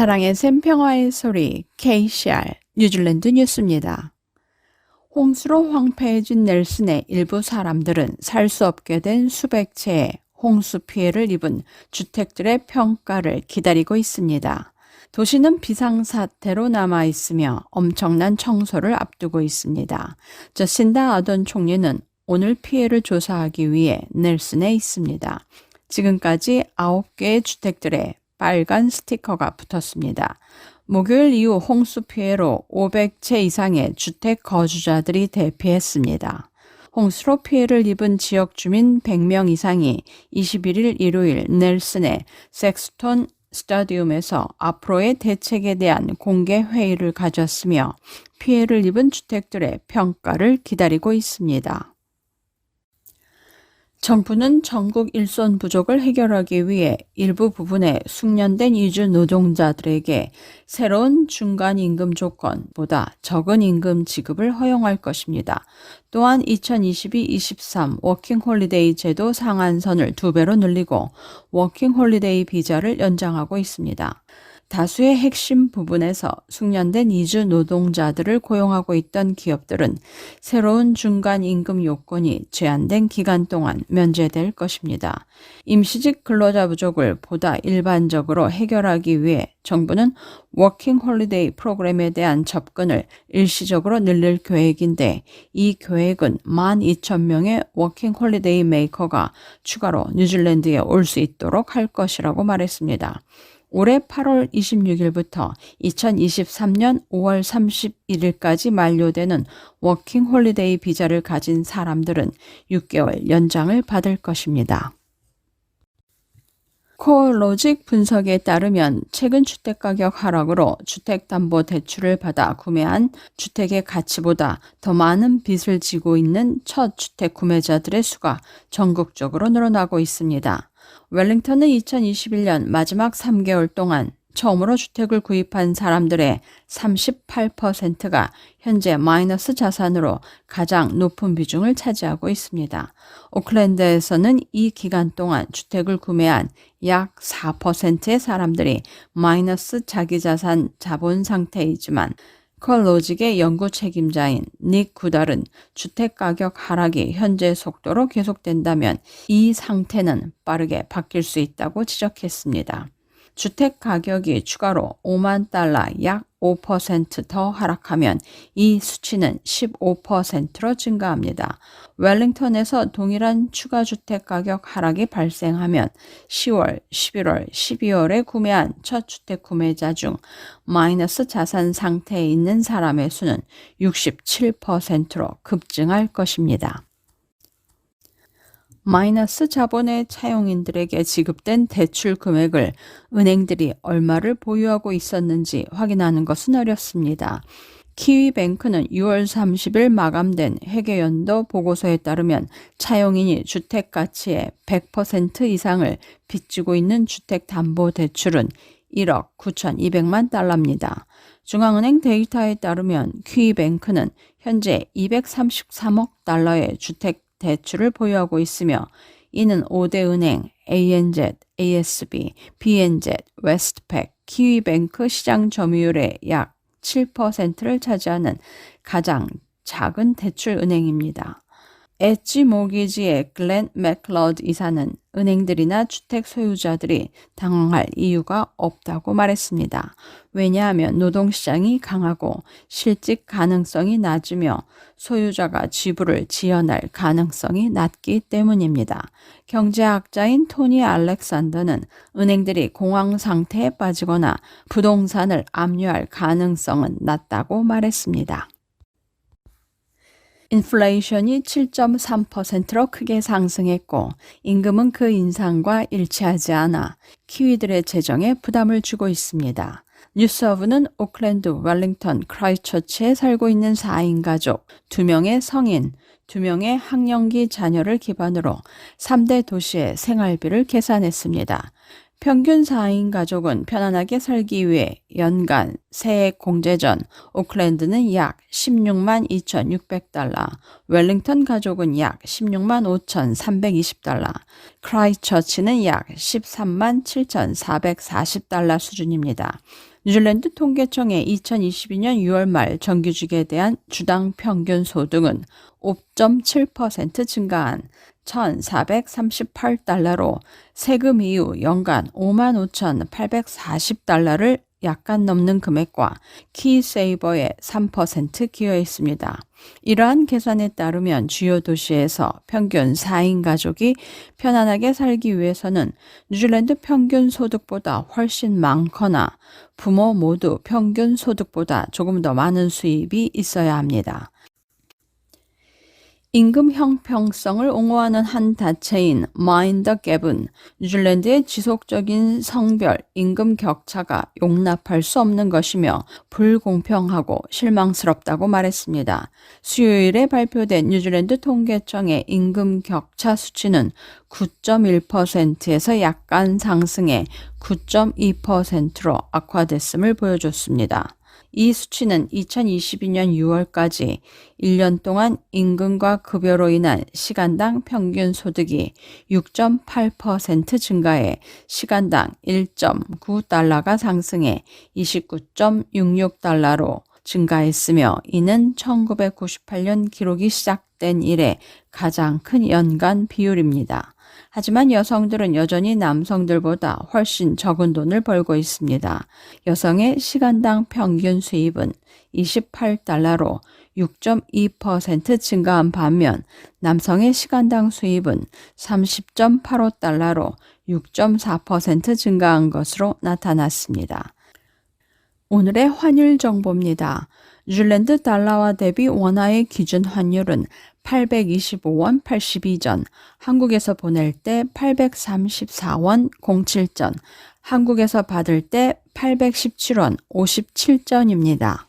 사랑의 샘 평화의 소리 KCR 뉴질랜드 뉴스입니다. 홍수로 황폐해진 넬슨의 일부 사람들은 살 수 없게 된 수백 채의 홍수 피해를 입은 주택들의 평가를 기다리고 있습니다. 도시는 비상사태로 남아있으며 엄청난 청소를 앞두고 있습니다. 저신다 아던 총리는 오늘 피해를 조사하기 위해 넬슨에 있습니다. 지금까지 9개의 주택들에 빨간 스티커가 붙었습니다. 목요일 이후 홍수 피해로 500채 이상의 주택 거주자들이 대피했습니다. 홍수로 피해를 입은 지역 주민 100명 이상이 21일 일요일 넬슨의 섹스톤 스타디움에서 앞으로의 대책에 대한 공개 회의를 가졌으며 피해를 입은 주택들의 평가를 기다리고 있습니다. 정부는 전국 일손 부족을 해결하기 위해 일부 부분의 숙련된 이주 노동자들에게 새로운 중간 임금 조건보다 적은 임금 지급을 허용할 것입니다. 또한 2022-23 워킹홀리데이 제도 상한선을 2배로 늘리고 워킹홀리데이 비자를 연장하고 있습니다. 다수의 핵심 부분에서 숙련된 이주 노동자들을 고용하고 있던 기업들은 새로운 중간 임금 요건이 제한된 기간 동안 면제될 것입니다. 임시직 근로자 부족을 보다 일반적으로 해결하기 위해 정부는 워킹 홀리데이 프로그램에 대한 접근을 일시적으로 늘릴 계획인데 이 계획은 12,000명의 워킹 홀리데이 메이커가 추가로 뉴질랜드에 올 수 있도록 할 것이라고 말했습니다. 올해 8월 26일부터 2023년 5월 31일까지 만료되는 워킹 홀리데이 비자를 가진 사람들은 6개월 연장을 받을 것입니다. 코어로직 분석에 따르면 최근 주택가격 하락으로 주택담보대출을 받아 구매한 주택의 가치보다 더 많은 빚을 지고 있는 첫 주택 구매자들의 수가 전국적으로 늘어나고 있습니다. 웰링턴은 2021년 마지막 3개월 동안 처음으로 주택을 구입한 사람들의 38%가 현재 마이너스 자산으로 가장 높은 비중을 차지하고 있습니다. 오클랜드에서는 이 기간 동안 주택을 구매한 약 4%의 사람들이 마이너스 자기자산 자본 상태이지만 컬로직의 연구 책임자인 닉 구달은 주택가격 하락이 현재 속도로 계속된다면 이 상태는 빠르게 바뀔 수 있다고 지적했습니다. 주택 가격이 추가로 $50,000 약 5% 더 하락하면 이 수치는 15%로 증가합니다. 웰링턴에서 동일한 추가 주택 가격 하락이 발생하면 10월, 11월, 12월에 구매한 첫 주택 구매자 중 마이너스 자산 상태에 있는 사람의 수는 67%로 급증할 것입니다. 마이너스 자본의 차용인들에게 지급된 대출 금액을 은행들이 얼마를 보유하고 있었는지 확인하는 것은 어렵습니다. 키위뱅크는 6월 30일 마감된 회계연도 보고서에 따르면 차용인이 주택 가치의 100% 이상을 빚지고 있는 주택담보대출은 1억 9,200만 달러입니다. 중앙은행 데이터에 따르면 키위뱅크는 현재 233억 달러의 주택 대출을 보유하고 있으며 이는 5대 은행 ANZ, ASB, BNZ, 웨스트팩, 키위뱅크 시장 점유율의 약 7%를 차지하는 가장 작은 대출 은행입니다. 엣지 모기지의 글렌 맥클러드 이사는 은행들이나 주택 소유자들이 당황할 이유가 없다고 말했습니다. 왜냐하면 노동시장이 강하고 실직 가능성이 낮으며 소유자가 지불을 지연할 가능성이 낮기 때문입니다. 경제학자인 토니 알렉산더는 은행들이 공황 상태에 빠지거나 부동산을 압류할 가능성은 낮다고 말했습니다. 인플레이션이 7.3%로 크게 상승했고 임금은 그 인상과 일치하지 않아 키위들의 재정에 부담을 주고 있습니다. 뉴스어브는 오클랜드, 웰링턴, 크라이처치에 살고 있는 4인 가족, 2명의 성인, 2명의 학령기 자녀를 기반으로 3대 도시의 생활비를 계산했습니다. 평균 4인 가족은 편안하게 살기 위해 연간 세액 공제 전 오클랜드는 약 16만 2,600달러, 웰링턴 가족은 약 16만 5,320달러, 크라이처치는 약 13만 7,440달러 수준입니다. 뉴질랜드 통계청의 2022년 6월 말 정규직에 대한 주당 평균 소득은 5.7% 증가한 1,438달러로 세금 이후 연간 55,840달러를 약간 넘는 금액과 키세이버의 3% 기여했습니다. 이러한 계산에 따르면 주요 도시에서 평균 4인 가족이 편안하게 살기 위해서는 뉴질랜드 평균 소득보다 훨씬 많거나 부모 모두 평균 소득보다 조금 더 많은 수입이 있어야 합니다. 임금 형평성을 옹호하는 한 단체인 Mind the Gap은 뉴질랜드의 지속적인 성별 임금 격차가 용납할 수 없는 것이며 불공평하고 실망스럽다고 말했습니다. 수요일에 발표된 뉴질랜드 통계청의 임금 격차 수치는 9.1%에서 약간 상승해 9.2%로 악화됐음을 보여줬습니다. 이 수치는 2022년 6월까지 1년 동안 임금과 급여로 인한 시간당 평균 소득이 6.8% 증가해 시간당 1.9달러가 상승해 29.66달러로 증가했으며 이는 1998년 기록이 시작된 이래 가장 큰 연간 비율입니다. 하지만 여성들은 여전히 남성들보다 훨씬 적은 돈을 벌고 있습니다. 여성의 시간당 평균 수입은 28달러로 6.2% 증가한 반면 남성의 시간당 수입은 30.85달러로 6.4% 증가한 것으로 나타났습니다. 오늘의 환율 정보입니다. 뉴질랜드 달러와 대비 원화의 기준 환율은 825원 82전, 한국에서 보낼 때 834원 07전, 한국에서 받을 때 817원 57전입니다.